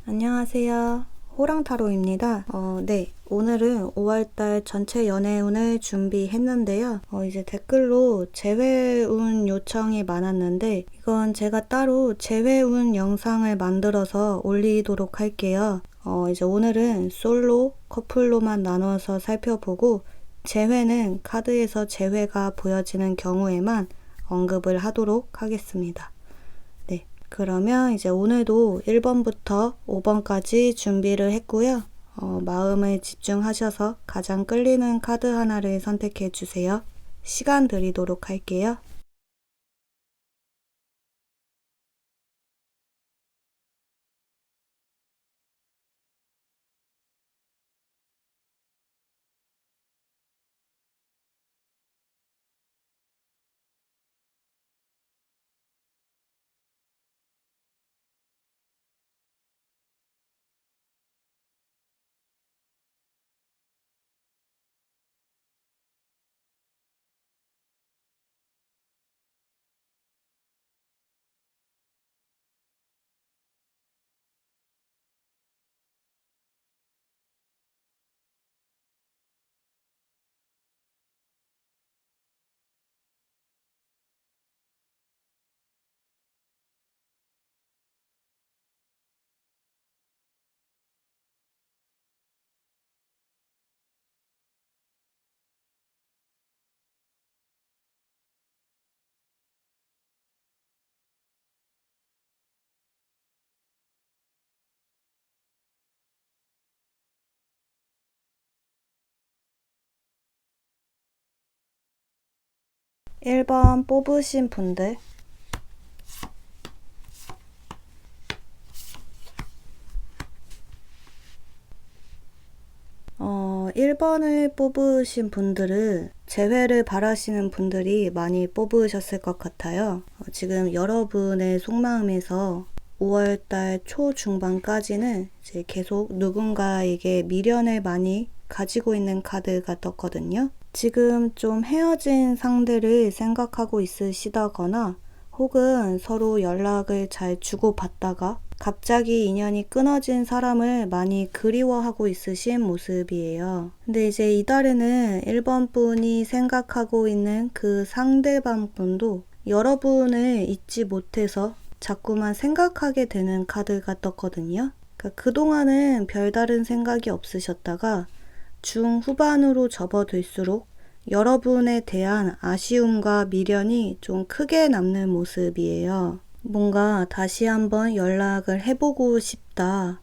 안녕하세요. 호랑타로입니다. 네. 오늘은 5월달 전체 연애운을 준비했는데요. 이제 댓글로 재회운 요청이 많았는데 이건 제가 따로 재회운 영상을 만들어서 올리도록 할게요. 이제 오늘은 솔로, 커플로만 나눠서 살펴보고 재회는 카드에서 재회가 보여지는 경우에만 언급을 하도록 하겠습니다. 그러면 이제 오늘도 1번부터 5번까지 준비를 했고요. 마음을 집중하셔서 가장 끌리는 카드 하나를 선택해 주세요. 시간 드리도록 할게요. 일 번 뽑으신 분들 1번을 뽑으신 분들은 재회를 바라시는 분들이 많이 뽑으셨을 것 같아요. 지금 여러분의 속마음에서 5월달 초중반까지는 이제 계속 누군가에게 미련을 많이 가지고 있는 카드가 떴거든요. 지금 좀 헤어진 상대를 생각하고 있으시다거나 혹은 서로 연락을 잘 주고받다가 갑자기 인연이 끊어진 사람을 많이 그리워하고 있으신 모습이에요. 근데 이제 이달에는 1번 분이 생각하고 있는 그 상대방 분도 여러분을 잊지 못해서 자꾸만 생각하게 되는 카드가 떴거든요. 그러니까 그동안은 별다른 생각이 없으셨다가 중후반으로 접어들수록 여러분에 대한 아쉬움과 미련이 좀 크게 남는 모습이에요. 뭔가 다시 한번 연락을 해보고 싶다.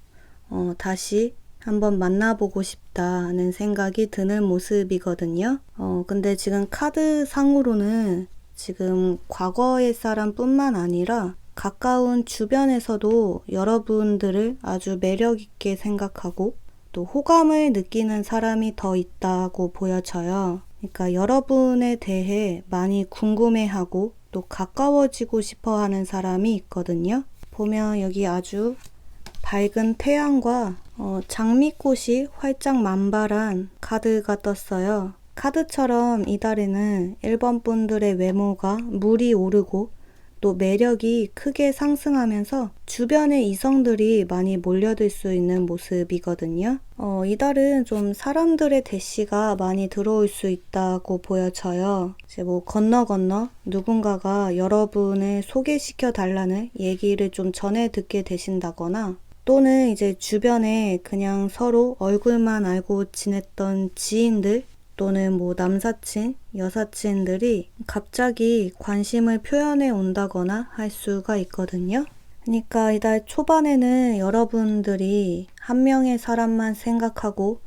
다시 한번 만나보고 싶다는 생각이 드는 모습이거든요. 근데 지금 카드 상으로는 지금 과거의 사람뿐만 아니라 가까운 주변에서도 여러분들을 아주 매력 있게 생각하고 또 호감을 느끼는 사람이 더 있다고 보여져요. 그러니까 여러분에 대해 많이 궁금해하고 또 가까워지고 싶어 하는 사람이 있거든요. 보면 여기 아주 밝은 태양과 장미꽃이 활짝 만발한 카드가 떴어요. 카드처럼 이달에는 1번 분들의 외모가 물이 오르고 또 매력이 크게 상승하면서 주변의 이성들이 많이 몰려들 수 있는 모습이거든요. 이달은 좀 사람들의 대시가 많이 들어올 수 있다고 보여져요. 이제 뭐 건너 누군가가 여러분을 소개시켜 달라는 얘기를 좀 전해 듣게 되신다거나 또는 이제 주변에 그냥 서로 얼굴만 알고 지냈던 지인들 또는 뭐 남사친, 여사친들이 갑자기 관심을 표현해 온다거나 할 수가 있거든요. 그러니까 이달 초반에는 여러분들이 한 명의 사람만 생각하고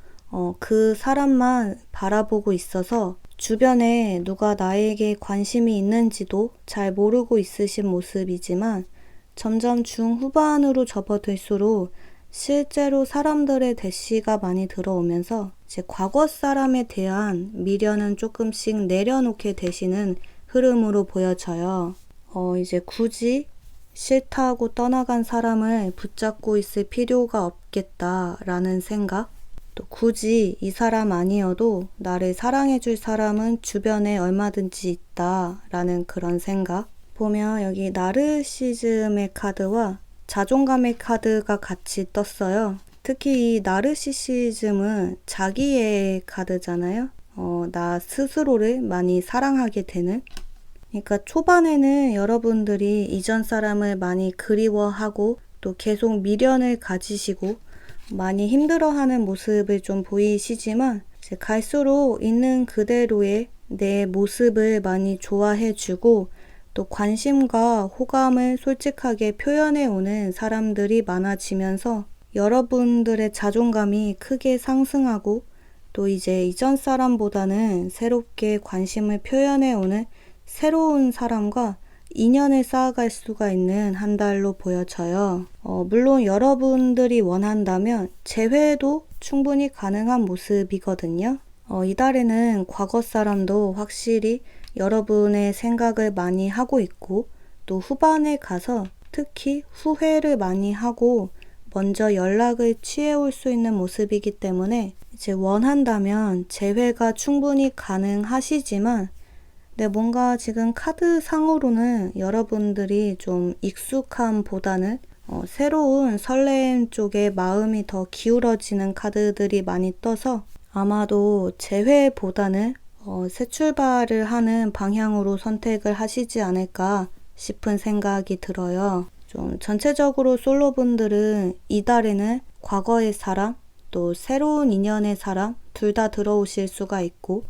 그 사람만 바라보고 있어서 주변에 누가 나에게 관심이 있는지도 잘 모르고 있으신 모습이지만 점점 중후반으로 접어들수록 실제로 사람들의 대시가 많이 들어오면서 이제 과거 사람에 대한 미련은 조금씩 내려놓게 되시는 흐름으로 보여져요. 이제 굳이 싫다 하고 떠나간 사람을 붙잡고 있을 필요가 없겠다라는 생각, 또 굳이 이 사람 아니어도 나를 사랑해줄 사람은 주변에 얼마든지 있다라는 그런 생각. 보면 여기 나르시즘의 카드와 자존감의 카드가 같이 떴어요. 특히 이 나르시시즘은 자기의 카드잖아요. 나 스스로를 많이 사랑하게 되는. 그러니까 초반에는 여러분들이 이전 사람을 많이 그리워하고 또 계속 미련을 가지시고 많이 힘들어하는 모습을 좀 보이시지만 이제 갈수록 있는 그대로의 내 모습을 많이 좋아해주고 또 관심과 호감을 솔직하게 표현해오는 사람들이 많아지면서 여러분들의 자존감이 크게 상승하고 또 이제 이전 사람보다는 새롭게 관심을 표현해오는 새로운 사람과 인연을 쌓아갈 수가 있는 한 달로 보여져요. 물론 여러분들이 원한다면 재회도 충분히 가능한 모습이거든요. 이달에는 과거 사람도 확실히 여러분의 생각을 많이 하고 있고 또 후반에 가서 특히 후회를 많이 하고 먼저 연락을 취해올 수 있는 모습이기 때문에 이제 원한다면 재회가 충분히 가능하시지만 뭔가 지금 카드상으로는 여러분들이 좀 익숙함보다는 새로운 설렘 쪽에 마음이 더 기울어지는 카드들이 많이 떠서 아마도 재회보다는 새 출발을 하는 방향으로 선택을 하시지 않을까 싶은 생각이 들어요. 좀 전체적으로 솔로분들은 이달에는 과거의 사람, 또 새로운 인연의 사람 둘 다 들어오실 수가 있고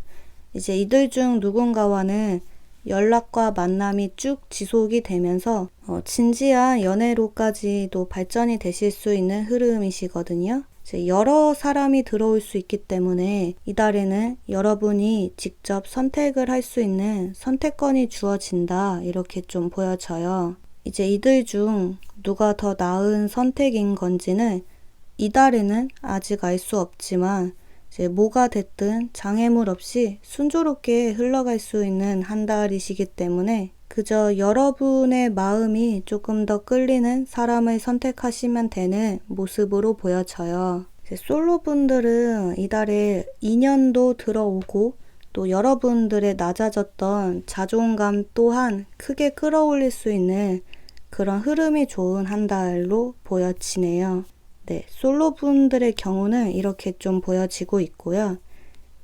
이제 이들 중 누군가와는 연락과 만남이 쭉 지속이 되면서 진지한 연애로까지도 발전이 되실 수 있는 흐름이시거든요. 이제 여러 사람이 들어올 수 있기 때문에 이달에는 여러분이 직접 선택을 할 수 있는 선택권이 주어진다 이렇게 좀 보여져요. 이제 이들 중 누가 더 나은 선택인 건지는 이달에는 아직 알 수 없지만 이제 뭐가 됐든 장애물 없이 순조롭게 흘러갈 수 있는 한 달이시기 때문에 그저 여러분의 마음이 조금 더 끌리는 사람을 선택하시면 되는 모습으로 보여져요. 이제 솔로분들은 이달에 인연도 들어오고 또 여러분들의 낮아졌던 자존감 또한 크게 끌어올릴 수 있는 그런 흐름이 좋은 한 달로 보여지네요. 솔로분들의 경우는 이렇게 좀 보여지고 있고요.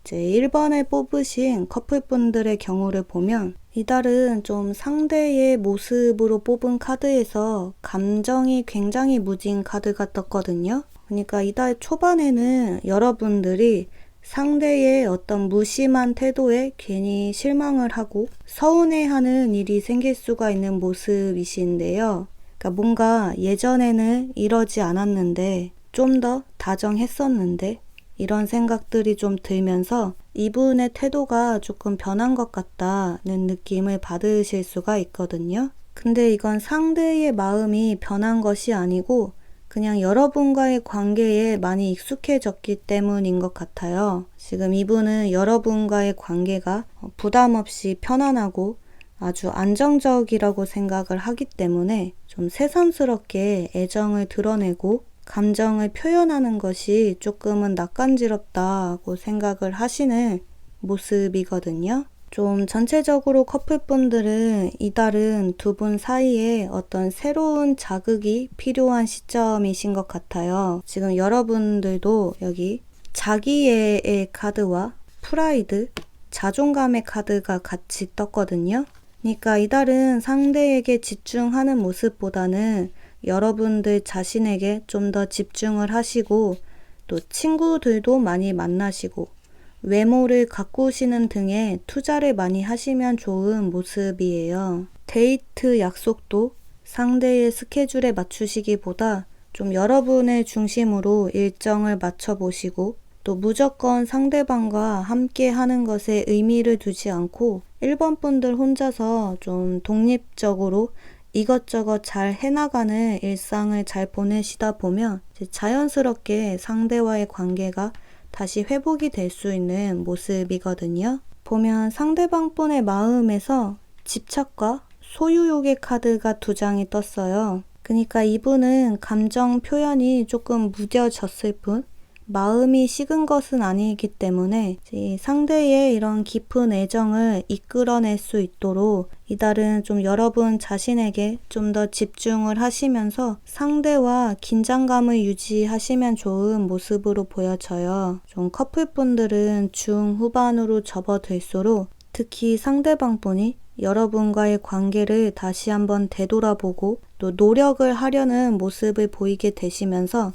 이제 1번을 뽑으신 커플분들의 경우를 보면 이달은 좀 상대의 모습으로 뽑은 카드에서 감정이 굉장히 무딘 카드가 떴거든요. 그러니까 이달 초반에는 여러분들이 상대의 어떤 무심한 태도에 괜히 실망을 하고 서운해하는 일이 생길 수가 있는 모습이신데요. 그러니까 뭔가 예전에는 이러지 않았는데 좀 더 다정했었는데 이런 생각들이 좀 들면서 이분의 태도가 조금 변한 것 같다는 느낌을 받으실 수가 있거든요. 근데 이건 상대의 마음이 변한 것이 아니고 그냥 여러분과의 관계에 많이 익숙해졌기 때문인 것 같아요. 지금 이분은 여러분과의 관계가 부담 없이 편안하고 아주 안정적이라고 생각을 하기 때문에 좀 새삼스럽게 애정을 드러내고 감정을 표현하는 것이 조금은 낯간지럽다고 생각을 하시는 모습이거든요. 좀 전체적으로 커플분들은 이달은 두 분 사이에 어떤 새로운 자극이 필요한 시점이신 것 같아요. 지금 여러분들도 여기 자기애의 카드와 프라이드, 자존감의 카드가 같이 떴거든요. 그러니까 이달은 상대에게 집중하는 모습보다는 여러분들 자신에게 좀 더 집중을 하시고 또 친구들도 많이 만나시고 외모를 가꾸시는 등의 투자를 많이 하시면 좋은 모습이에요. 데이트 약속도 상대의 스케줄에 맞추시기보다 좀 여러분의 중심으로 일정을 맞춰보시고 또 무조건 상대방과 함께 하는 것에 의미를 두지 않고 1번 분들 혼자서 좀 독립적으로 이것저것 잘 해나가는 일상을 잘 보내시다 보면 자연스럽게 상대와의 관계가 다시 회복이 될 수 있는 모습이거든요. 보면 상대방 분의 마음에서 집착과 소유욕의 카드가 2장이 떴어요. 그러니까 이분은 감정 표현이 조금 무뎌졌을 뿐 마음이 식은 것은 아니기 때문에 이 상대의 이런 깊은 애정을 이끌어낼 수 있도록 이달은 좀 여러분 자신에게 좀 더 집중을 하시면서 상대와 긴장감을 유지하시면 좋은 모습으로 보여져요. 좀 커플분들은 중후반으로 접어들수록 특히 상대방분이 여러분과의 관계를 다시 한번 되돌아보고 또 노력을 하려는 모습을 보이게 되시면서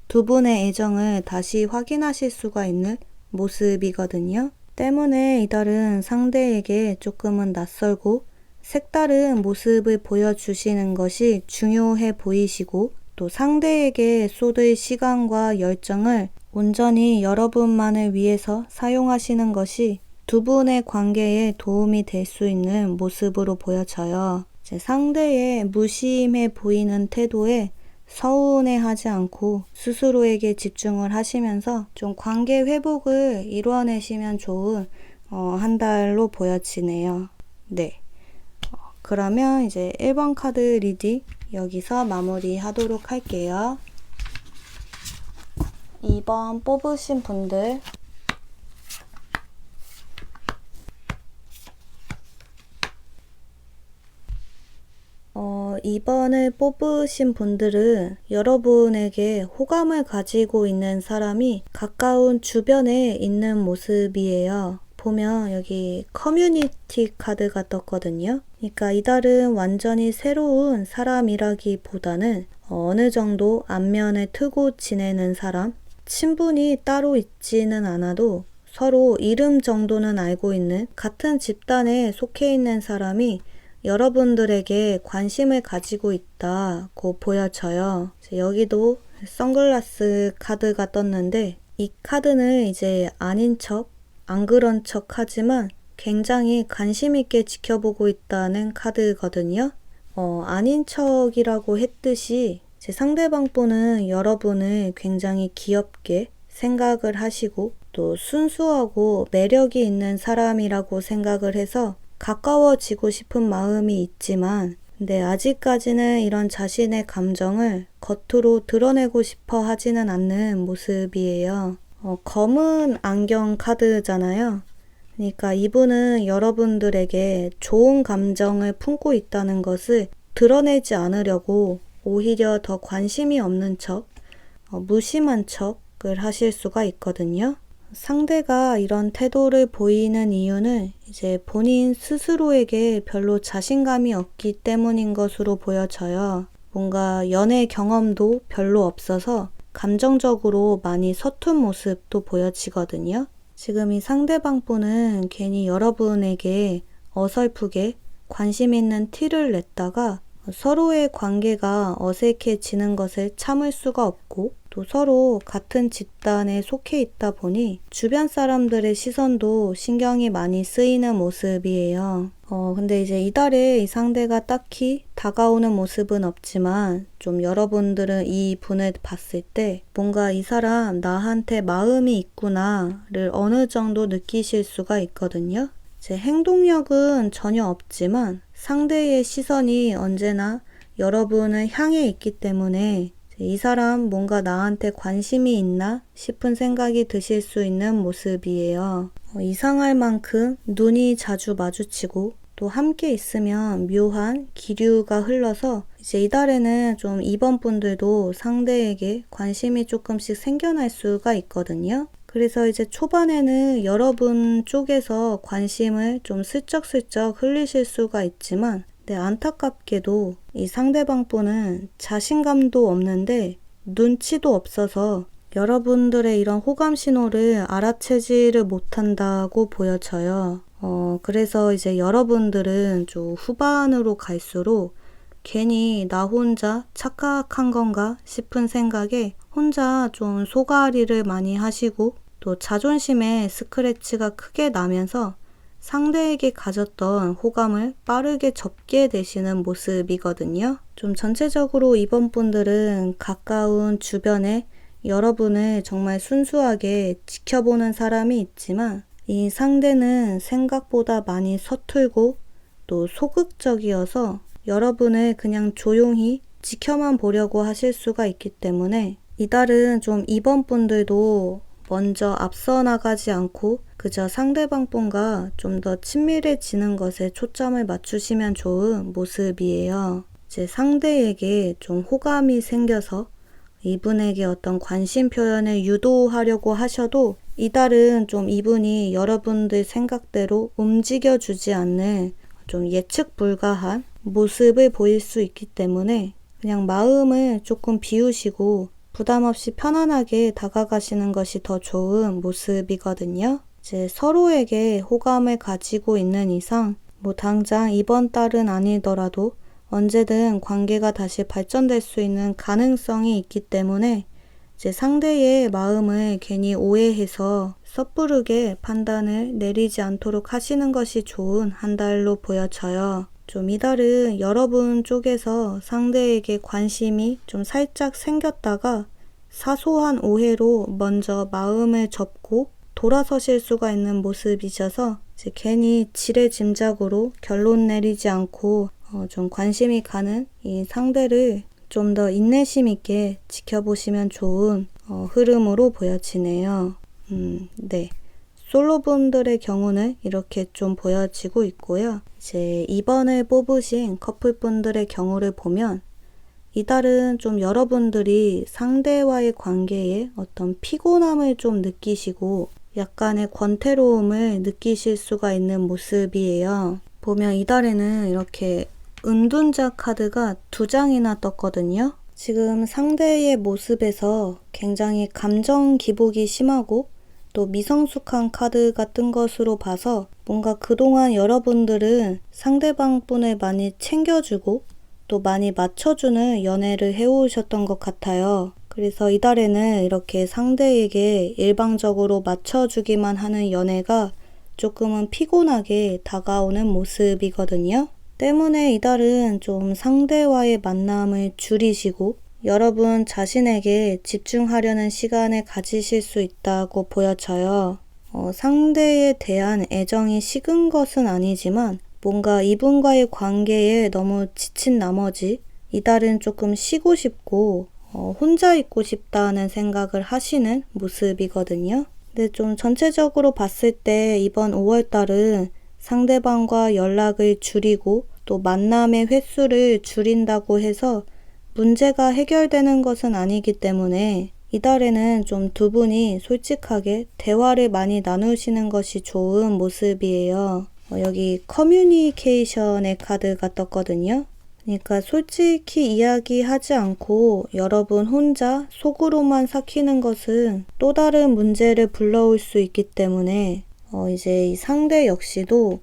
두 분의 애정을 다시 확인하실 수가 있는 모습이거든요. 때문에 이달은 상대에게 조금은 낯설고 색다른 모습을 보여주시는 것이 중요해 보이시고 또 상대에게 쏟을 시간과 열정을 온전히 여러분만을 위해서 사용하시는 것이 두 분의 관계에 도움이 될 수 있는 모습으로 보여져요. 상대의 무심해 보이는 태도에 서운해하지 않고 스스로에게 집중을 하시면서 좀 관계 회복을 이루어내시면 좋은 한 달로 보여지네요. 네. 그러면 이제 1번 카드 리딩 여기서 마무리하도록 할게요. 2번 뽑으신 분들 이번을 뽑으신 분들은 여러분에게 호감을 가지고 있는 사람이 가까운 주변에 있는 모습이에요. 보면 여기 커뮤니티 카드가 떴거든요. 그러니까 이달은 완전히 새로운 사람이라기보다는 어느 정도 안면을 트고 지내는 사람, 친분이 따로 있지는 않아도 서로 이름 정도는 알고 있는 같은 집단에 속해 있는 사람이 여러분들에게 관심을 가지고 있다고 보여져요. 여기도 선글라스 카드가 떴는데 이 카드는 이제 아닌 척, 안 그런 척 하지만 굉장히 관심 있게 지켜보고 있다는 카드거든요. 아닌 척이라고 했듯이 제 상대방 분은 여러분을 굉장히 귀엽게 생각을 하시고 또 순수하고 매력이 있는 사람이라고 생각을 해서 가까워지고 싶은 마음이 있지만 근데 아직까지는 이런 자신의 감정을 겉으로 드러내고 싶어 하지는 않는 모습이에요. 검은 안경 카드잖아요. 그러니까 이분은 여러분들에게 좋은 감정을 품고 있다는 것을 드러내지 않으려고 오히려 더 관심이 없는 척, 무심한 척을 하실 수가 있거든요. 상대가 이런 태도를 보이는 이유는 이제 본인 스스로에게 별로 자신감이 없기 때문인 것으로 보여져요. 뭔가 연애 경험도 별로 없어서 감정적으로 많이 서툰 모습도 보여지거든요. 지금 이 상대방 분은 괜히 여러분에게 어설프게 관심 있는 티를 냈다가 서로의 관계가 어색해지는 것을 참을 수가 없고 또 서로 같은 집단에 속해 있다 보니 주변 사람들의 시선도 신경이 많이 쓰이는 모습이에요. 근데 이제 이달에 이 상대가 딱히 다가오는 모습은 없지만 좀 여러분들은 이 분을 봤을 때 뭔가 이 사람 나한테 마음이 있구나를 어느 정도 느끼실 수가 있거든요. 제 행동력은 전혀 없지만 상대의 시선이 언제나 여러분을 향해 있기 때문에 이 사람 뭔가 나한테 관심이 있나 싶은 생각이 드실 수 있는 모습이에요. 이상할 만큼 눈이 자주 마주치고 또 함께 있으면 묘한 기류가 흘러서 이제 이달에는 좀 이번 분들도 상대에게 관심이 조금씩 생겨날 수가 있거든요. 그래서 이제 초반에는 여러분 쪽에서 관심을 좀 슬쩍슬쩍 흘리실 수가 있지만 네, 안타깝게도 이 상대방 분은 자신감도 없는데 눈치도 없어서 여러분들의 이런 호감 신호를 알아채지를 못한다고 보여져요. 그래서 이제 여러분들은 좀 후반으로 갈수록 괜히 나 혼자 착각한 건가 싶은 생각에 혼자 좀 속앓이를 많이 하시고 또 자존심에 스크래치가 크게 나면서 상대에게 가졌던 호감을 빠르게 접게 되시는 모습이거든요. 좀 전체적으로 이번 분들은 가까운 주변에 여러분을 정말 순수하게 지켜보는 사람이 있지만 이 상대는 생각보다 많이 서툴고 또 소극적이어서 여러분을 그냥 조용히 지켜만 보려고 하실 수가 있기 때문에 이달은 좀 이번 분들도 먼저 앞서 나가지 않고 그저 상대방 분과 좀 더 친밀해지는 것에 초점을 맞추시면 좋은 모습이에요. 이제 상대에게 좀 호감이 생겨서 이분에게 어떤 관심 표현을 유도하려고 하셔도 이달은 좀 이분이 여러분들 생각대로 움직여주지 않는 좀 예측 불가한 모습을 보일 수 있기 때문에 그냥 마음을 조금 비우시고 부담 없이 편안하게 다가가시는 것이 더 좋은 모습이거든요. 이제 서로에게 호감을 가지고 있는 이상 뭐 당장 이번 달은 아니더라도 언제든 관계가 다시 발전될 수 있는 가능성이 있기 때문에 이제 상대의 마음을 괜히 오해해서 섣부르게 판단을 내리지 않도록 하시는 것이 좋은 한 달로 보여져요. 좀 이달은 여러분 쪽에서 상대에게 관심이 좀 살짝 생겼다가 사소한 오해로 먼저 마음을 접고 돌아서실 수가 있는 모습이셔서 이제 괜히 지레짐작으로 결론 내리지 않고 좀 관심이 가는 이 상대를 좀 더 인내심 있게 지켜보시면 좋은 흐름으로 보여지네요. 네. 솔로분들의 경우는 이렇게 좀 보여지고 있고요. 이제 이번에 뽑으신 커플분들의 경우를 보면 이달은 좀 여러분들이 상대와의 관계에 어떤 피곤함을 좀 느끼시고 약간의 권태로움을 느끼실 수가 있는 모습이에요. 보면 이달에는 이렇게 은둔자 카드가 2장이나 떴거든요. 지금 상대의 모습에서 굉장히 감정 기복이 심하고 또 미성숙한 카드가 뜬 것으로 봐서 뭔가 그동안 여러분들은 상대방 분을 많이 챙겨주고 또 많이 맞춰주는 연애를 해오셨던 것 같아요. 그래서 이달에는 이렇게 상대에게 일방적으로 맞춰주기만 하는 연애가 조금은 피곤하게 다가오는 모습이거든요. 때문에 이달은 좀 상대와의 만남을 줄이시고 여러분 자신에게 집중하려는 시간을 가지실 수 있다고 보여져요. 상대에 대한 애정이 식은 것은 아니지만 뭔가 이분과의 관계에 너무 지친 나머지 이달은 조금 쉬고 싶고 혼자 있고 싶다는 생각을 하시는 모습이거든요. 근데 좀 전체적으로 봤을 때 이번 5월달은 상대방과 연락을 줄이고 또 만남의 횟수를 줄인다고 해서 문제가 해결되는 것은 아니기 때문에 이달에는 좀 두 분이 솔직하게 대화를 많이 나누시는 것이 좋은 모습이에요. 여기 커뮤니케이션의 카드가 떴거든요. 그러니까 솔직히 이야기하지 않고 여러분 혼자 속으로만 삭히는 것은 또 다른 문제를 불러올 수 있기 때문에 이제 이 상대 역시도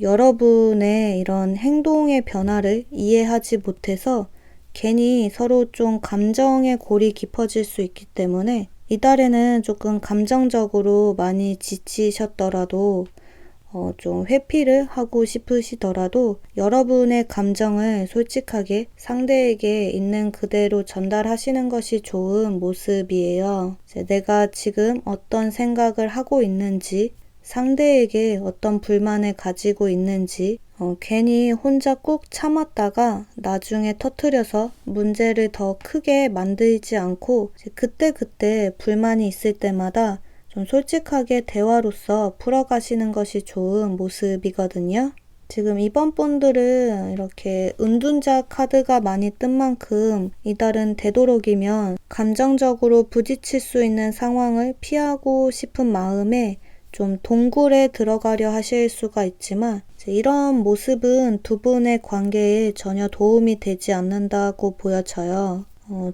여러분의 이런 행동의 변화를 이해하지 못해서 괜히 서로 좀 감정의 골이 깊어질 수 있기 때문에 이달에는 조금 감정적으로 많이 지치셨더라도 좀 회피를 하고 싶으시더라도 여러분의 감정을 솔직하게 상대에게 있는 그대로 전달하시는 것이 좋은 모습이에요. 이제 내가 지금 어떤 생각을 하고 있는지 상대에게 어떤 불만을 가지고 있는지 괜히 혼자 꾹 참았다가 나중에 터뜨려서 문제를 더 크게 만들지 않고 그때그때 불만이 있을 때마다 좀 솔직하게 대화로서 풀어가시는 것이 좋은 모습이거든요. 지금 이번 분들은 이렇게 은둔자 카드가 많이 뜬 만큼 이달은 되도록이면 감정적으로 부딪힐 수 있는 상황을 피하고 싶은 마음에 좀 동굴에 들어가려 하실 수가 있지만 이런 모습은 두 분의 관계에 전혀 도움이 되지 않는다고 보여져요.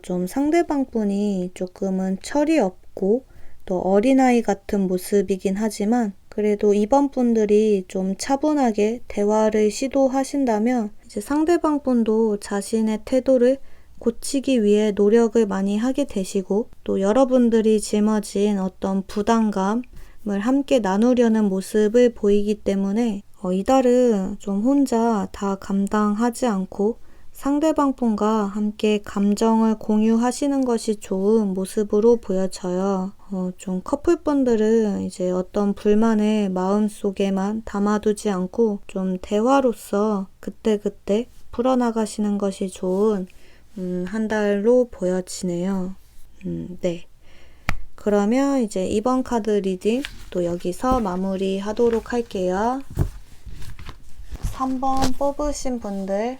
좀 상대방 분이 조금은 철이 없고 또 어린아이 같은 모습이긴 하지만 그래도 이번 분들이 좀 차분하게 대화를 시도하신다면 이제 상대방 분도 자신의 태도를 고치기 위해 노력을 많이 하게 되시고 또 여러분들이 짊어진 어떤 부담감을 함께 나누려는 모습을 보이기 때문에 이달은 좀 혼자 다 감당하지 않고 상대방 분과 함께 감정을 공유하시는 것이 좋은 모습으로 보여져요. 좀 커플분들은 이제 어떤 불만을 마음속에만 담아두지 않고 좀 대화로서 그때그때 풀어나가시는 것이 좋은 한 달로 보여지네요. 네. 그러면 이제 이번 카드 리딩 또 여기서 마무리 하도록 할게요. 3번 뽑으신 분들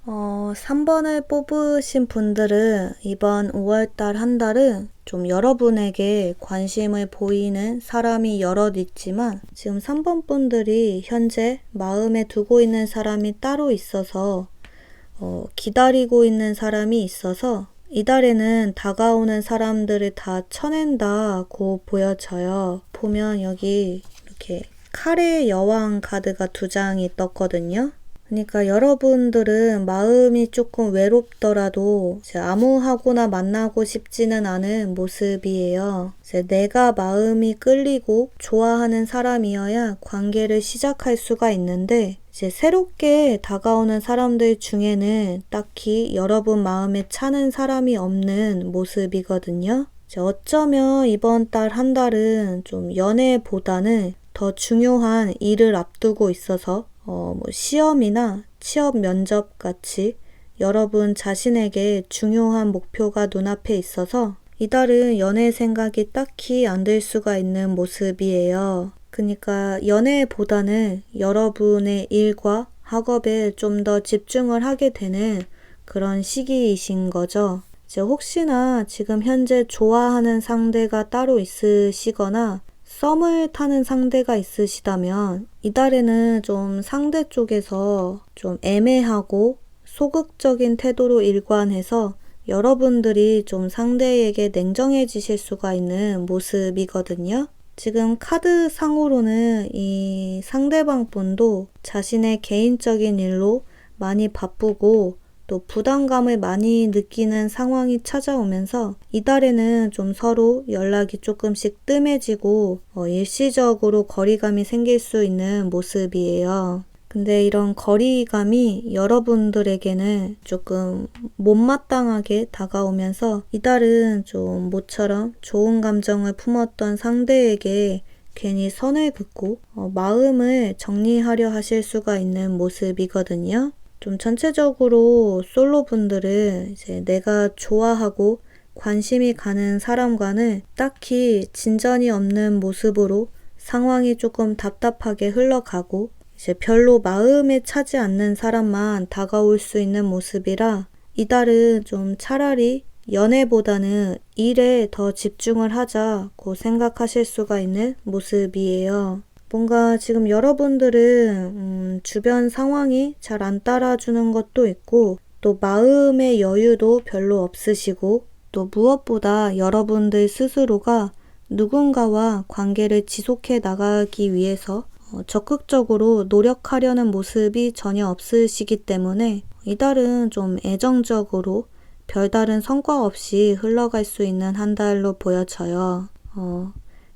3번을 뽑으신 분들은 이번 5월달 한 달은 좀 여러분에게 관심을 보이는 사람이 여럿 있지만 지금 3번 분들이 현재 마음에 두고 있는 사람이 따로 있어서 기다리고 있는 사람이 있어서 이달에는 다가오는 사람들을 다 쳐낸다고 보여져요. 보면 여기 이렇게 칼의 여왕 카드가 2장이 떴거든요. 그러니까 여러분들은 마음이 조금 외롭더라도 아무하고나 만나고 싶지는 않은 모습이에요. 내가 마음이 끌리고 좋아하는 사람이어야 관계를 시작할 수가 있는데 이제 새롭게 다가오는 사람들 중에는 딱히 여러분 마음에 차는 사람이 없는 모습이거든요. 어쩌면 이번 달 한 달은 좀 연애보다는 더 중요한 일을 앞두고 있어서 시험이나 취업 면접 같이 여러분 자신에게 중요한 목표가 눈앞에 있어서 이달은 연애 생각이 딱히 안 들 수가 있는 모습이에요. 그러니까 연애보다는 여러분의 일과 학업에 좀 더 집중을 하게 되는 그런 시기이신 거죠. 이제 혹시나 지금 현재 좋아하는 상대가 따로 있으시거나 썸을 타는 상대가 있으시다면 이달에는 좀 상대 쪽에서 좀 애매하고 소극적인 태도로 일관해서 여러분들이 좀 상대에게 냉정해지실 수가 있는 모습이거든요. 지금 카드 상으로는 이 상대방 분도 자신의 개인적인 일로 많이 바쁘고 또 부담감을 많이 느끼는 상황이 찾아오면서 이달에는 좀 서로 연락이 조금씩 뜸해지고 일시적으로 거리감이 생길 수 있는 모습이에요. 근데 이런 거리감이 여러분들에게는 조금 못마땅하게 다가오면서 이달은 좀 모처럼 좋은 감정을 품었던 상대에게 괜히 선을 긋고 마음을 정리하려 하실 수가 있는 모습이거든요. 좀 전체적으로 솔로분들은 이제 내가 좋아하고 관심이 가는 사람과는 딱히 진전이 없는 모습으로 상황이 조금 답답하게 흘러가고 이제 별로 마음에 차지 않는 사람만 다가올 수 있는 모습이라 이달은 좀 차라리 연애보다는 일에 더 집중을 하자고 생각하실 수가 있는 모습이에요. 뭔가 지금 여러분들은 주변 상황이 잘 안 따라주는 것도 있고 또 마음의 여유도 별로 없으시고 또 무엇보다 여러분들 스스로가 누군가와 관계를 지속해 나가기 위해서 적극적으로 노력하려는 모습이 전혀 없으시기 때문에 이달은 좀 애정적으로 별다른 성과 없이 흘러갈 수 있는 한 달로 보여져요.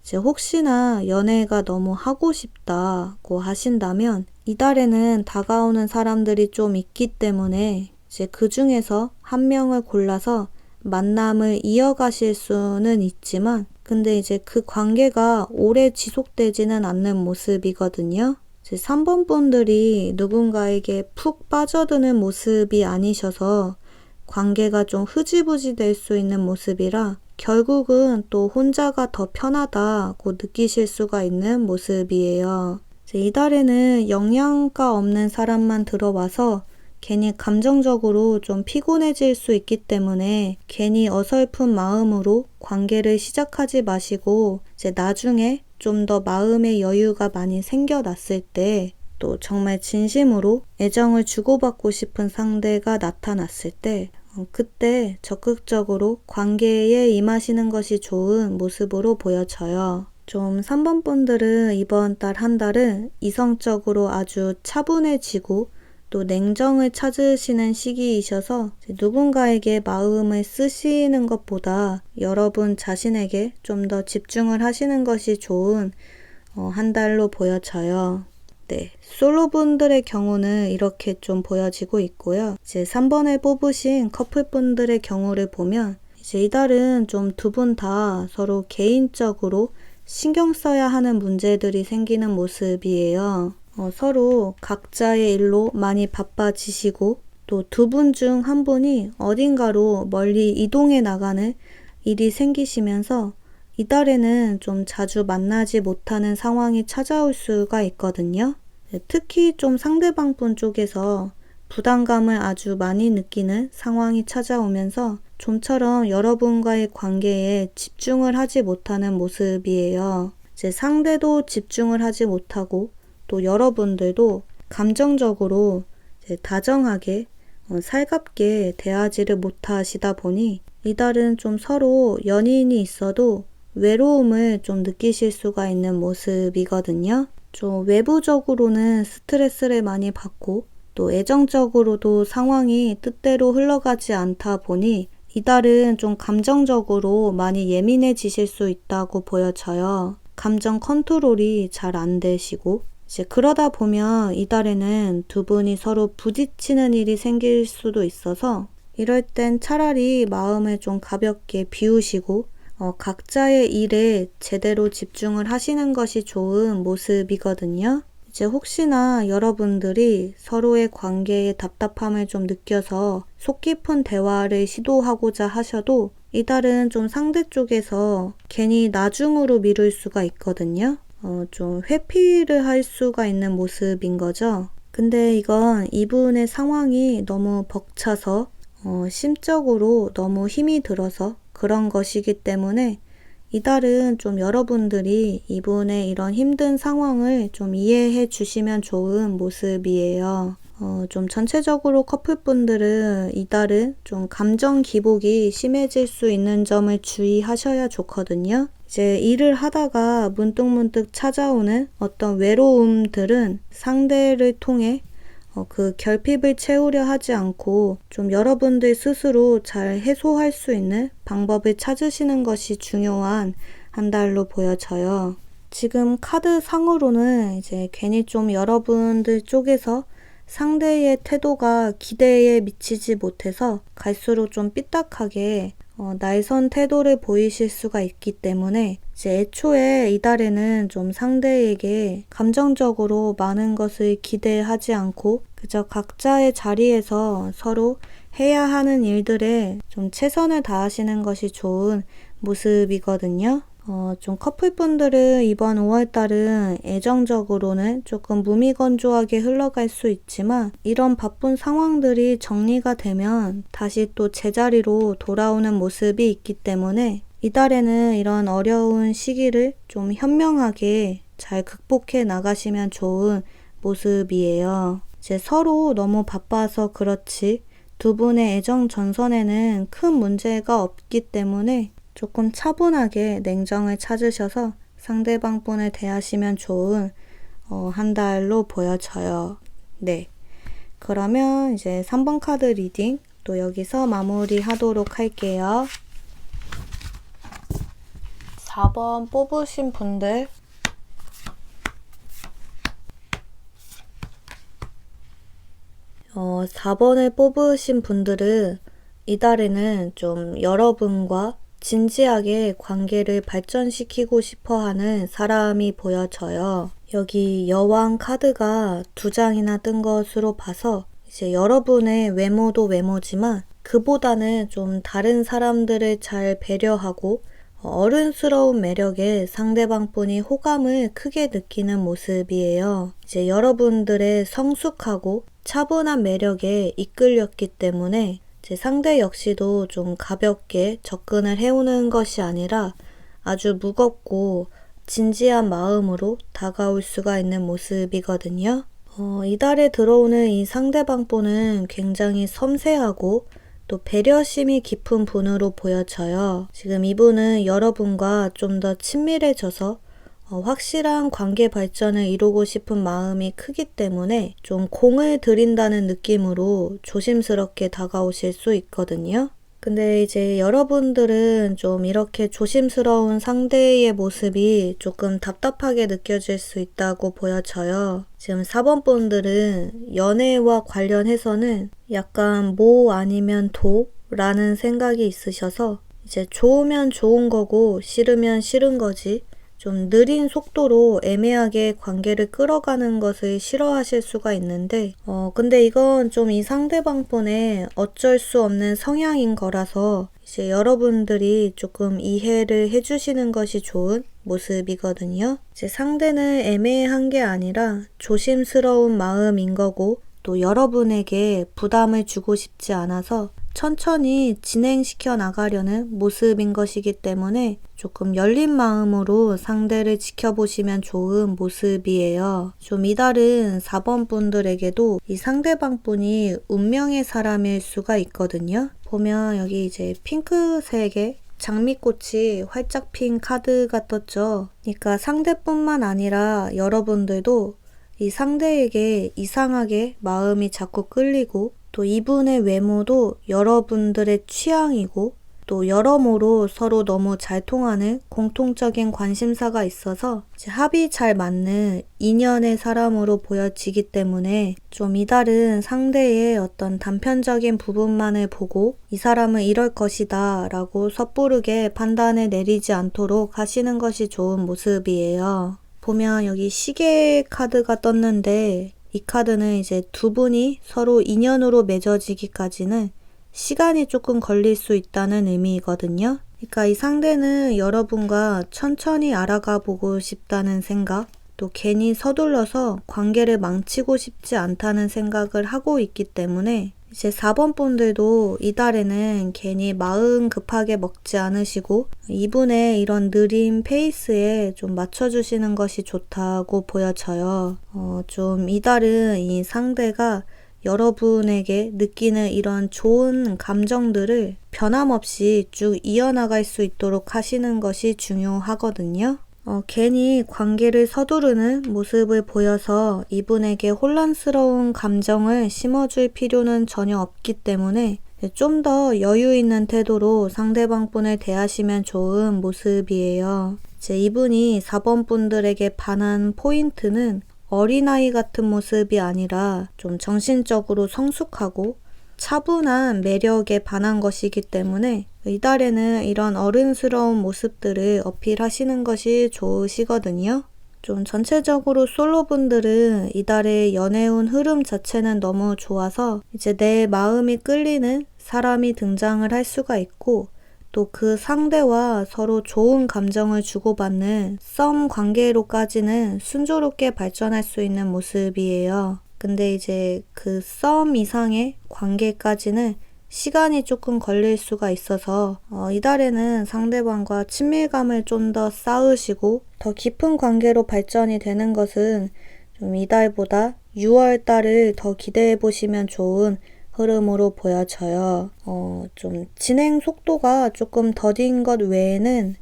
이제 혹시나 연애가 너무 하고 싶다고 하신다면 이달에는 다가오는 사람들이 좀 있기 때문에 이제 그 중에서 한 명을 골라서 만남을 이어가실 수는 있지만 근데 이제 그 관계가 오래 지속되지는 않는 모습이거든요. 이제 3번 분들이 누군가에게 푹 빠져드는 모습이 아니셔서 관계가 좀 흐지부지 될 수 있는 모습이라 결국은 또 혼자가 더 편하다고 느끼실 수가 있는 모습이에요. 이달에는 영양가 없는 사람만 들어와서 괜히 감정적으로 좀 피곤해질 수 있기 때문에 괜히 어설픈 마음으로 관계를 시작하지 마시고 이제 나중에 좀 더 마음의 여유가 많이 생겨났을 때 또 정말 진심으로 애정을 주고받고 싶은 상대가 나타났을 때 그때 적극적으로 관계에 임하시는 것이 좋은 모습으로 보여져요. 좀 3번 분들은 이번 달 한 달은 이성적으로 아주 차분해지고 또 냉정을 찾으시는 시기이셔서 누군가에게 마음을 쓰시는 것보다 여러분 자신에게 좀 더 집중을 하시는 것이 좋은 한 달로 보여져요. 네, 솔로분들의 경우는 이렇게 좀 보여지고 있고요. 이제 3번을 뽑으신 커플분들의 경우를 보면 이제 이달은 좀 두 분 다 서로 개인적으로 신경 써야 하는 문제들이 생기는 모습이에요. 서로 각자의 일로 많이 바빠지시고 또 두 분 중 한 분이 어딘가로 멀리 이동해 나가는 일이 생기시면서 이달에는 좀 자주 만나지 못하는 상황이 찾아올 수가 있거든요. 특히 좀 상대방 분 쪽에서 부담감을 아주 많이 느끼는 상황이 찾아오면서 좀처럼 여러분과의 관계에 집중을 하지 못하는 모습이에요. 이제 상대도 집중을 하지 못하고 또 여러분들도 감정적으로 이제 다정하게 살갑게 대하지를 못하시다 보니 이달은 좀 서로 연인이 있어도 외로움을 좀 느끼실 수가 있는 모습이거든요. 좀 외부적으로는 스트레스를 많이 받고 또 애정적으로도 상황이 뜻대로 흘러가지 않다 보니 이달은 좀 감정적으로 많이 예민해지실 수 있다고 보여져요. 감정 컨트롤이 잘 안 되시고 이제 그러다 보면 이달에는 두 분이 서로 부딪히는 일이 생길 수도 있어서 이럴 땐 차라리 마음을 좀 가볍게 비우시고 각자의 일에 제대로 집중을 하시는 것이 좋은 모습이거든요. 이제 혹시나 여러분들이 서로의 관계에 답답함을 좀 느껴서 속 깊은 대화를 시도하고자 하셔도 이달은 좀 상대 쪽에서 괜히 나중으로 미룰 수가 있거든요. 좀 회피를 할 수가 있는 모습인 거죠. 근데 이건 이분의 상황이 너무 벅차서 심적으로 너무 힘이 들어서 그런 것이기 때문에 이달은 좀 여러분들이 이분의 이런 힘든 상황을 좀 이해해 주시면 좋은 모습이에요. 좀 전체적으로 커플분들은 이달은 좀 감정 기복이 심해질 수 있는 점을 주의하셔야 좋거든요. 이제 일을 하다가 문득문득 찾아오는 어떤 외로움들은 상대를 통해 그 결핍을 채우려 하지 않고 좀 여러분들 스스로 잘 해소할 수 있는 방법을 찾으시는 것이 중요한 한 달로 보여져요. 지금 카드 상으로는 이제 괜히 좀 여러분들 쪽에서 상대의 태도가 기대에 미치지 못해서 갈수록 좀 삐딱하게 날선 태도를 보이실 수가 있기 때문에 이제 애초에 이달에는 좀 상대에게 감정적으로 많은 것을 기대하지 않고 그저 각자의 자리에서 서로 해야 하는 일들에 좀 최선을 다하시는 것이 좋은 모습이거든요. 좀 커플분들은 이번 5월달은 애정적으로는 조금 무미건조하게 흘러갈 수 있지만 이런 바쁜 상황들이 정리가 되면 다시 또 제자리로 돌아오는 모습이 있기 때문에 이달에는 이런 어려운 시기를 좀 현명하게 잘 극복해 나가시면 좋은 모습이에요. 이제 서로 너무 바빠서 그렇지 두 분의 애정 전선에는 큰 문제가 없기 때문에 조금 차분하게 냉정을 찾으셔서 상대방 분을 대하시면 좋은 한 달로 보여져요. 네. 그러면 이제 3번 카드 리딩 또 여기서 마무리 하도록 할게요. 4번 뽑으신 분들 4번을 뽑으신 분들은 이달에는 좀 여러분과 진지하게 관계를 발전시키고 싶어하는 사람이 보여져요. 여기 여왕 카드가 2장이나 뜬 것으로 봐서 이제 여러분의 외모도 외모지만 그보다는 좀 다른 사람들을 잘 배려하고 어른스러운 매력에 상대방 분이 호감을 크게 느끼는 모습이에요. 이제 여러분들의 성숙하고 차분한 매력에 이끌렸기 때문에 제 상대 역시도 좀 가볍게 접근을 해오는 것이 아니라 아주 무겁고 진지한 마음으로 다가올 수가 있는 모습이거든요. 이달에 들어오는 이 상대방 분은 굉장히 섬세하고 또 배려심이 깊은 분으로 보여져요. 지금 이분은 여러분과 좀 더 친밀해져서 확실한 관계 발전을 이루고 싶은 마음이 크기 때문에 좀 공을 들인다는 느낌으로 조심스럽게 다가오실 수 있거든요. 근데 이제 여러분들은 좀 이렇게 조심스러운 상대의 모습이 조금 답답하게 느껴질 수 있다고 보여져요. 지금 4번 분들은 연애와 관련해서는 약간 모 아니면 도라는 생각이 있으셔서 이제 좋으면 좋은 거고 싫으면 싫은 거지 좀 느린 속도로 애매하게 관계를 끌어가는 것을 싫어하실 수가 있는데 근데 이건 좀 이 상대방분의 어쩔 수 없는 성향인 거라서 이제 여러분들이 조금 이해를 해주시는 것이 좋은 모습이거든요. 이제 상대는 애매한 게 아니라 조심스러운 마음인 거고 또 여러분에게 부담을 주고 싶지 않아서 천천히 진행시켜 나가려는 모습인 것이기 때문에 조금 열린 마음으로 상대를 지켜보시면 좋은 모습이에요. 좀 이달은 4번 분들에게도 이 상대방 분이 운명의 사람일 수가 있거든요. 보면 여기 이제 핑크색의 장미꽃이 활짝 핀 카드가 떴죠. 그러니까 상대뿐만 아니라 여러분들도 이 상대에게 이상하게 마음이 자꾸 끌리고 또 이분의 외모도 여러분들의 취향이고 또 여러모로 서로 너무 잘 통하는 공통적인 관심사가 있어서 합이 잘 맞는 인연의 사람으로 보여지기 때문에 좀 이달은 상대의 어떤 단편적인 부분만을 보고 이 사람은 이럴 것이다 라고 섣부르게 판단을 내리지 않도록 하시는 것이 좋은 모습이에요. 보면 여기 시계 카드가 떴는데 이 카드는 이제 두 분이 서로 인연으로 맺어지기까지는 시간이 조금 걸릴 수 있다는 의미이거든요. 그러니까 이 상대는 여러분과 천천히 알아가 보고 싶다는 생각, 또 괜히 서둘러서 관계를 망치고 싶지 않다는 생각을 하고 있기 때문에 이제 4번 분들도 이달에는 괜히 마음 급하게 먹지 않으시고 이분의 이런 느린 페이스에 좀 맞춰주시는 것이 좋다고 보여져요. 좀 이달은 이 상대가 여러분에게 느끼는 이런 좋은 감정들을 변함없이 쭉 이어나갈 수 있도록 하시는 것이 중요하거든요. 괜히 관계를 서두르는 모습을 보여서 이분에게 혼란스러운 감정을 심어줄 필요는 전혀 없기 때문에 좀 더 여유 있는 태도로 상대방 분을 대하시면 좋은 모습이에요. 이제 이분이 4번 분들에게 반한 포인트는 어린아이 같은 모습이 아니라 좀 정신적으로 성숙하고 차분한 매력에 반한 것이기 때문에 이달에는 이런 어른스러운 모습들을 어필하시는 것이 좋으시거든요. 좀 전체적으로 솔로분들은 이달의 연애운 흐름 자체는 너무 좋아서 이제 내 마음이 끌리는 사람이 등장을 할 수가 있고 또 그 상대와 서로 좋은 감정을 주고받는 썸 관계로까지는 순조롭게 발전할 수 있는 모습이에요. 근데 이제 그 썸 이상의 관계까지는 시간이 조금 걸릴 수가 있어서 이달에는 상대방과 친밀감을 좀 더 쌓으시고 더 깊은 관계로 발전이 되는 것은 좀 이달보다 6월 달을 더 기대해 보시면 좋은 흐름으로 보여져요. 좀 진행 속도가 조금 더딘 것 외에는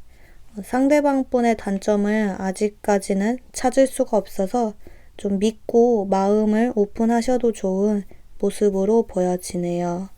상대방 분의 단점을 아직까지는 찾을 수가 없어서 좀 믿고 마음을 오픈하셔도 좋은 모습으로 보여지네요.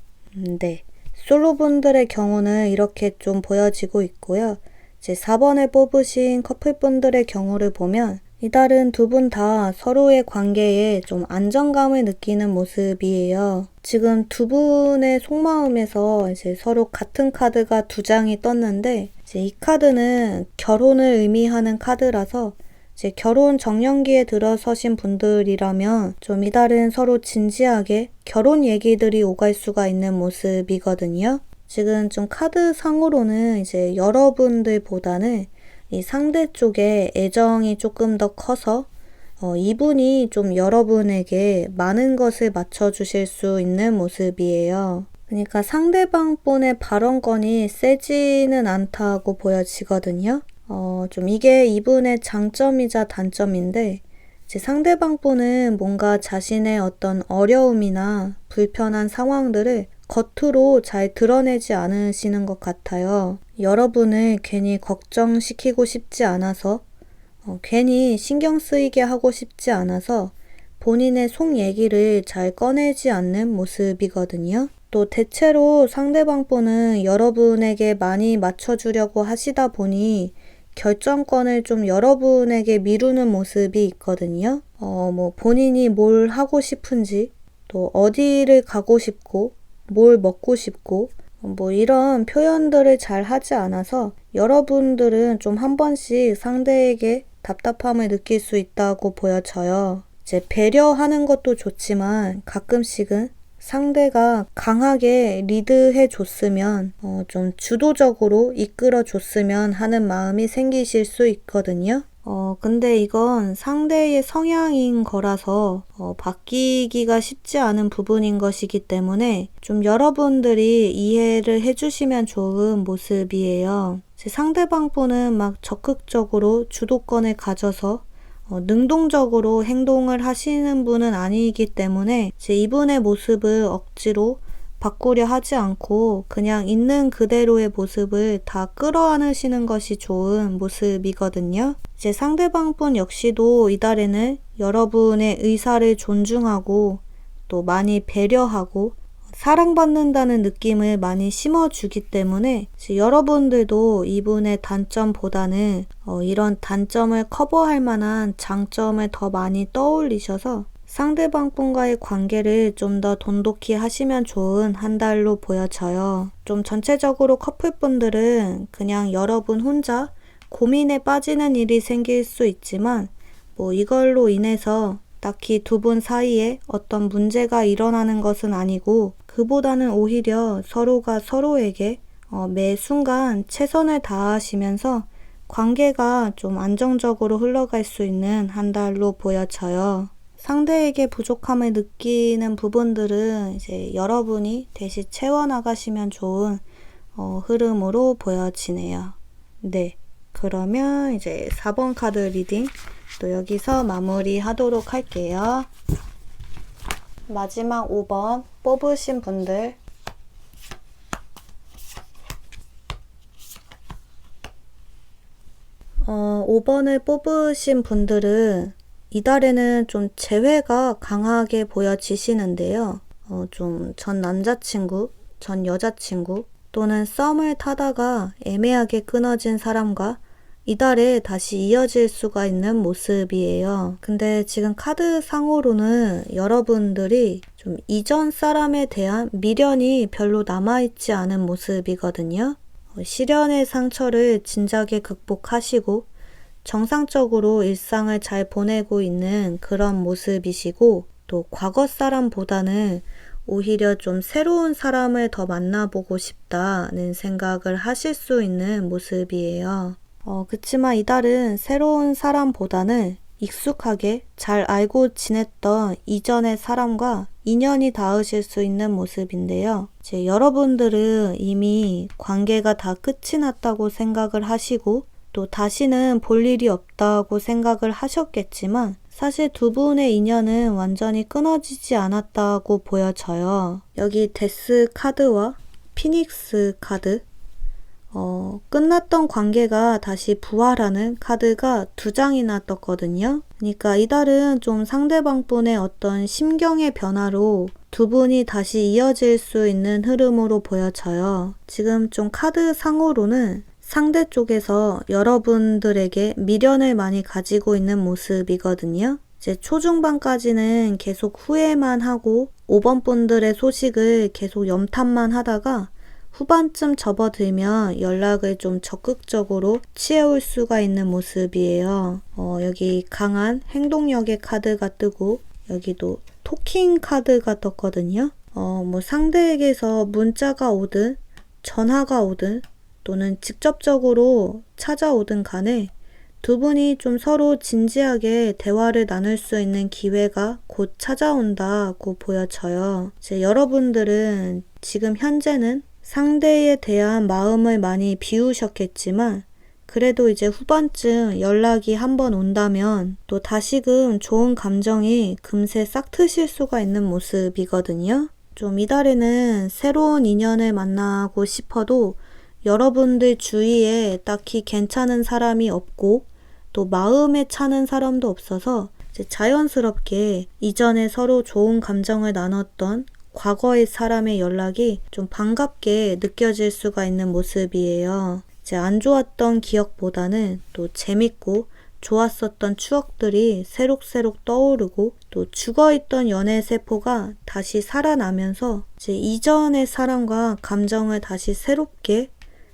네. 솔로분들의 경우는 이렇게 좀 보여지고 있고요. 이제 4번을 뽑으신 커플분들의 경우를 보면 이달은 두 분 다 서로의 관계에 좀 안정감을 느끼는 모습이에요. 지금 두 분의 속마음에서 이제 서로 같은 카드가 두 장이 떴는데 이제 이 카드는 결혼을 의미하는 카드라서 이제 결혼 정년기에 들어서신 분들이라면 좀 이달은 서로 진지하게 결혼 얘기들이 오갈 수가 있는 모습이거든요. 지금 좀 카드 상으로는 이제 여러분들보다는 이 상대 쪽에 애정이 조금 더 커서 이분이 좀 여러분에게 많은 것을 맞춰주실 수 있는 모습이에요. 그러니까 상대방 분의 발언권이 세지는 않다고 보여지거든요. 좀 이게 이분의 장점이자 단점인데 이제 상대방 분은 뭔가 자신의 어떤 어려움이나 불편한 상황들을 겉으로 잘 드러내지 않으시는 것 같아요. 여러분을 괜히 걱정시키고 싶지 않아서 괜히 신경 쓰이게 하고 싶지 않아서 본인의 속 얘기를 잘 꺼내지 않는 모습이거든요. 또 대체로 상대방 분은 여러분에게 많이 맞춰주려고 하시다 보니 결정권을 좀 여러분에게 미루는 모습이 있거든요. 뭐 본인이 뭘 하고 싶은지 또 어디를 가고 싶고 뭘 먹고 싶고 뭐 이런 표현들을 잘 하지 않아서 여러분들은 좀 한 번씩 상대에게 답답함을 느낄 수 있다고 보여져요. 이제 배려하는 것도 좋지만 가끔씩은 상대가 강하게 리드해 줬으면 좀 주도적으로 이끌어 줬으면 하는 마음이 생기실 수 있거든요. 근데 이건 상대의 성향인 거라서 바뀌기가 쉽지 않은 부분인 것이기 때문에 좀 여러분들이 이해를 해주시면 좋은 모습이에요. 제 상대방 분은 막 적극적으로 주도권을 가져서 능동적으로 행동을 하시는 분은 아니기 때문에 이분의 모습을 억지로 바꾸려 하지 않고 그냥 있는 그대로의 모습을 다 끌어안으시는 것이 좋은 모습이거든요. 이제 상대방 분 역시도 이달에는 여러분의 의사를 존중하고 또 많이 배려하고 사랑받는다는 느낌을 많이 심어주기 때문에 여러분들도 이분의 단점보다는 이런 단점을 커버할 만한 장점을 더 많이 떠올리셔서 상대방 분과의 관계를 좀 더 돈독히 하시면 좋은 한 달로 보여져요. 좀 전체적으로 커플분들은 그냥 여러분 혼자 고민에 빠지는 일이 생길 수 있지만 뭐 이걸로 인해서 딱히 두 분 사이에 어떤 문제가 일어나는 것은 아니고 그보다는 오히려 서로가 서로에게 매 순간 최선을 다하시면서 관계가 좀 안정적으로 흘러갈 수 있는 한 달로 보여져요. 상대에게 부족함을 느끼는 부분들은 이제 여러분이 대신 채워나가시면 좋은 흐름으로 보여지네요. 네, 그러면 이제 4번 카드 리딩 또 여기서 마무리하도록 할게요. 마지막 5번 뽑으신 분들 5번을 뽑으신 분들은 이달에는 좀 재회가 강하게 보여지시는데요. 좀 전 남자친구, 전 여자친구 또는 썸을 타다가 애매하게 끊어진 사람과 이달에 다시 이어질 수가 있는 모습이에요. 근데 지금 카드 상으로는 여러분들이 좀 이전 사람에 대한 미련이 별로 남아있지 않은 모습이거든요. 시련의 상처를 진작에 극복하시고 정상적으로 일상을 잘 보내고 있는 그런 모습이시고 또 과거 사람보다는 오히려 좀 새로운 사람을 더 만나보고 싶다는 생각을 하실 수 있는 모습이에요. 그치만 이달은 새로운 사람보다는 익숙하게 잘 알고 지냈던 이전의 사람과 인연이 닿으실 수 있는 모습인데요. 이제 여러분들은 이미 관계가 다 끝이 났다고 생각을 하시고 또 다시는 볼 일이 없다고 생각을 하셨겠지만 사실 두 분의 인연은 완전히 끊어지지 않았다고 보여져요. 여기 데스 카드와 피닉스 카드 끝났던 관계가 다시 부활하는 카드가 2장이나 떴거든요. 그러니까 이달은 좀 상대방 분의 어떤 심경의 변화로 두 분이 다시 이어질 수 있는 흐름으로 보여져요. 지금 좀 카드 상으로는 상대 쪽에서 여러분들에게 미련을 많이 가지고 있는 모습이거든요. 이제 초중반까지는 계속 후회만 하고 5번 분들의 소식을 계속 염탐만 하다가 후반쯤 접어들면 연락을 좀 적극적으로 취해올 수가 있는 모습이에요. 여기 강한 행동력의 카드가 뜨고 여기도 토킹 카드가 떴거든요. 뭐 상대에게서 문자가 오든 전화가 오든 또는 직접적으로 찾아오든 간에 두 분이 좀 서로 진지하게 대화를 나눌 수 있는 기회가 곧 찾아온다고 보여져요. 이제 여러분들은 지금 현재는 상대에 대한 마음을 많이 비우셨겠지만 그래도 이제 후반쯤 연락이 한번 온다면 또 다시금 좋은 감정이 금세 싹 트실 수가 있는 모습이거든요. 좀 이달에는 새로운 인연을 만나고 싶어도 여러분들 주위에 딱히 괜찮은 사람이 없고 또 마음에 차는 사람도 없어서 이제 자연스럽게 이전에 서로 좋은 감정을 나눴던 과거의 사람의 연락이 좀 반갑게 느껴질 수가 있는 모습이에요. 이제 안 좋았던 기억보다는 또 재밌고 좋았었던 추억들이 새록새록 떠오르고 또 죽어있던 연애 세포가 다시 살아나면서 이제 이전의 사랑과 감정을 다시 새롭게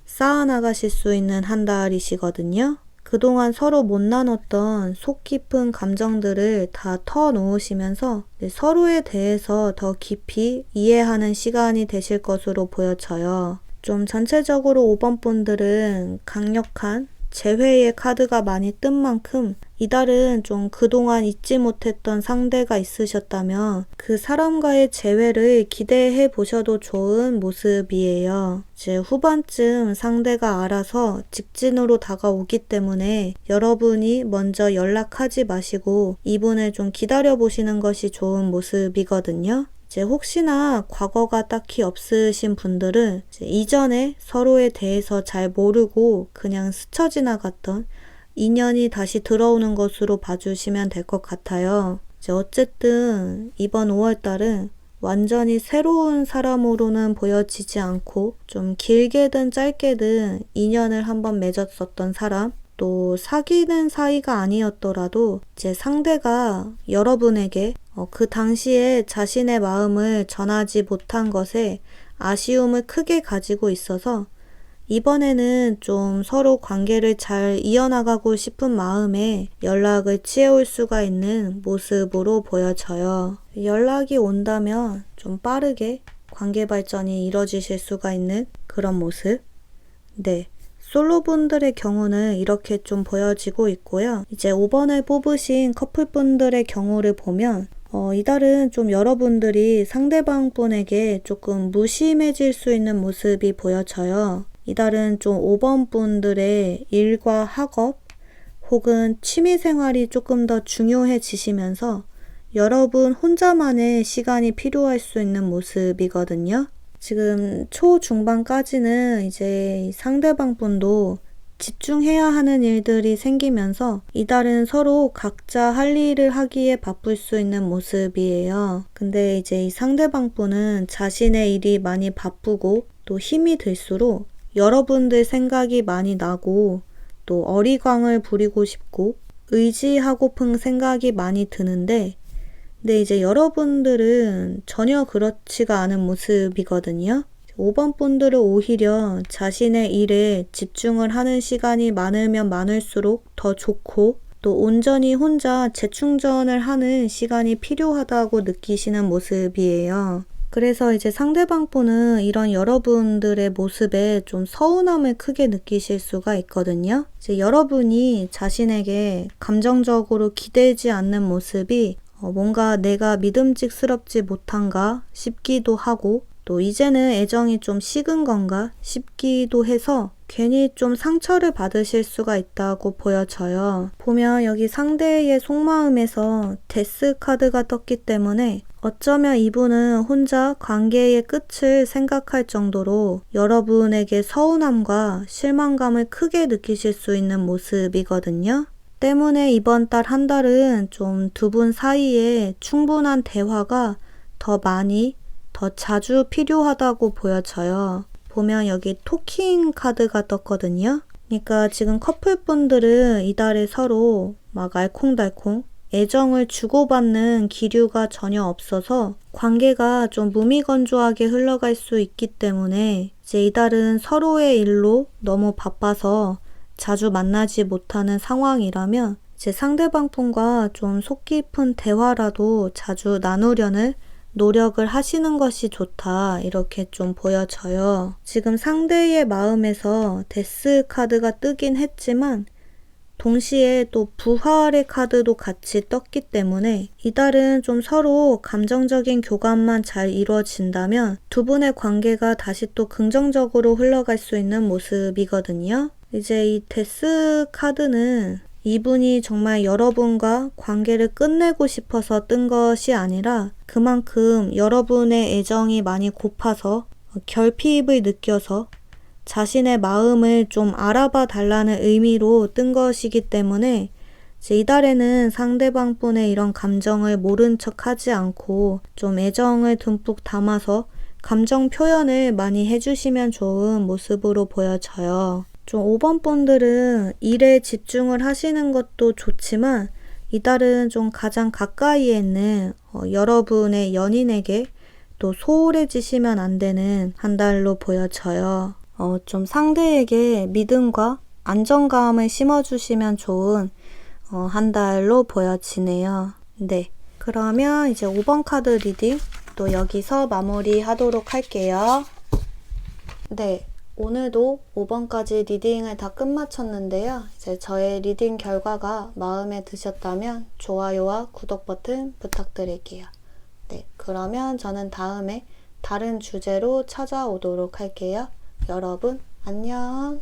쌓아나가실 수 있는 한 달이시거든요. 그동안 서로 못 나눴던 속 깊은 감정들을 다 터놓으시면서 서로에 대해서 더 깊이 이해하는 시간이 되실 것으로 보여져요. 좀 전체적으로 5번 분들은 강력한 재회의 카드가 많이 뜬 만큼 이달은 좀 그동안 잊지 못했던 상대가 있으셨다면 그 사람과의 재회를 기대해 보셔도 좋은 모습이에요. 이제 후반쯤 상대가 알아서 직진으로 다가오기 때문에 여러분이 먼저 연락하지 마시고 이분을 좀 기다려 보시는 것이 좋은 모습이거든요. 이제 혹시나 과거가 딱히 없으신 분들은 이전에 서로에 대해서 잘 모르고 그냥 스쳐 지나갔던 인연이 다시 들어오는 것으로 봐주시면 될 것 같아요. 이제 어쨌든 이번 5월달은 완전히 새로운 사람으로는 보여지지 않고 좀 길게든 짧게든 인연을 한번 맺었었던 사람, 또 사귀는 사이가 아니었더라도 이제 상대가 여러분에게 그 당시에 자신의 마음을 전하지 못한 것에 아쉬움을 크게 가지고 있어서 이번에는 좀 서로 관계를 잘 이어나가고 싶은 마음에 연락을 취해올 수가 있는 모습으로 보여져요. 연락이 온다면 좀 빠르게 관계 발전이 이뤄지실 수가 있는 그런 모습. 네. 솔로분들의 경우는 이렇게 좀 보여지고 있고요. 이제 5번을 뽑으신 커플분들의 경우를 보면 이달은 좀 여러분들이 상대방 분에게 조금 무심해질 수 있는 모습이 보여져요. 이달은 좀 5번 분들의 일과 학업 혹은 취미생활이 조금 더 중요해지시면서 여러분 혼자만의 시간이 필요할 수 있는 모습이거든요. 지금 초중반까지는 이제 상대방 분도 집중해야 하는 일들이 생기면서 이달은 서로 각자 할 일을 하기에 바쁠 수 있는 모습이에요. 근데 이제 이 상대방 분은 자신의 일이 많이 바쁘고 또 힘이 들수록 여러분들 생각이 많이 나고 또 어리광을 부리고 싶고 의지하고픈 생각이 많이 드는데 근데 이제 여러분들은 전혀 그렇지가 않은 모습이거든요. 5번 분들은 오히려 자신의 일에 집중을 하는 시간이 많으면 많을수록 더 좋고 또 온전히 혼자 재충전을 하는 시간이 필요하다고 느끼시는 모습이에요. 그래서 이제 상대방 분은 이런 여러분들의 모습에 좀 서운함을 크게 느끼실 수가 있거든요. 이제 여러분이 자신에게 감정적으로 기대지 않는 모습이 뭔가 내가 믿음직스럽지 못한가 싶기도 하고 또 이제는 애정이 좀 식은 건가 싶기도 해서 괜히 좀 상처를 받으실 수가 있다고 보여져요. 보면 여기 상대의 속마음에서 데스 카드가 떴기 때문에 어쩌면 이분은 혼자 관계의 끝을 생각할 정도로 여러분에게 서운함과 실망감을 크게 느끼실 수 있는 모습이거든요. 때문에 이번 달 한 달은 좀 두 분 사이에 충분한 대화가 더 많이, 더 자주 필요하다고 보여져요. 보면 여기 토킹 카드가 떴거든요. 그러니까 지금 커플분들은 이달에 서로 막 알콩달콩 애정을 주고받는 기류가 전혀 없어서 관계가 좀 무미건조하게 흘러갈 수 있기 때문에 이제 이달은 서로의 일로 너무 바빠서 자주 만나지 못하는 상황이라면 이제 상대방 분과 좀 속 깊은 대화라도 자주 나누려는 노력을 하시는 것이 좋다 이렇게 좀 보여져요. 지금 상대의 마음에서 데스 카드가 뜨긴 했지만 동시에 또 부활의 카드도 같이 떴기 때문에 이달은 좀 서로 감정적인 교감만 잘 이루어진다면 두 분의 관계가 다시 또 긍정적으로 흘러갈 수 있는 모습이거든요. 이제 이 데스 카드는 이분이 정말 여러분과 관계를 끝내고 싶어서 뜬 것이 아니라 그만큼 여러분의 애정이 많이 고파서 결핍을 느껴서 자신의 마음을 좀 알아봐 달라는 의미로 뜬 것이기 때문에 이달에는 상대방 분의 이런 감정을 모른 척 하지 않고 좀 애정을 듬뿍 담아서 감정 표현을 많이 해주시면 좋은 모습으로 보여져요. 좀 5번 분들은 일에 집중을 하시는 것도 좋지만 이달은 좀 가장 가까이에 있는 여러분의 연인에게 또 소홀해지시면 안 되는 한 달로 보여져요. 좀 상대에게 믿음과 안정감을 심어주시면 좋은 한 달로 보여지네요. 네. 그러면 이제 5번 카드 리딩 또 여기서 마무리하도록 할게요. 네. 오늘도 5번까지 리딩을 다 끝마쳤는데요. 이제 저의 리딩 결과가 마음에 드셨다면 좋아요와 구독 버튼 부탁드릴게요. 네, 그러면 저는 다음에 다른 주제로 찾아오도록 할게요. 여러분, 안녕!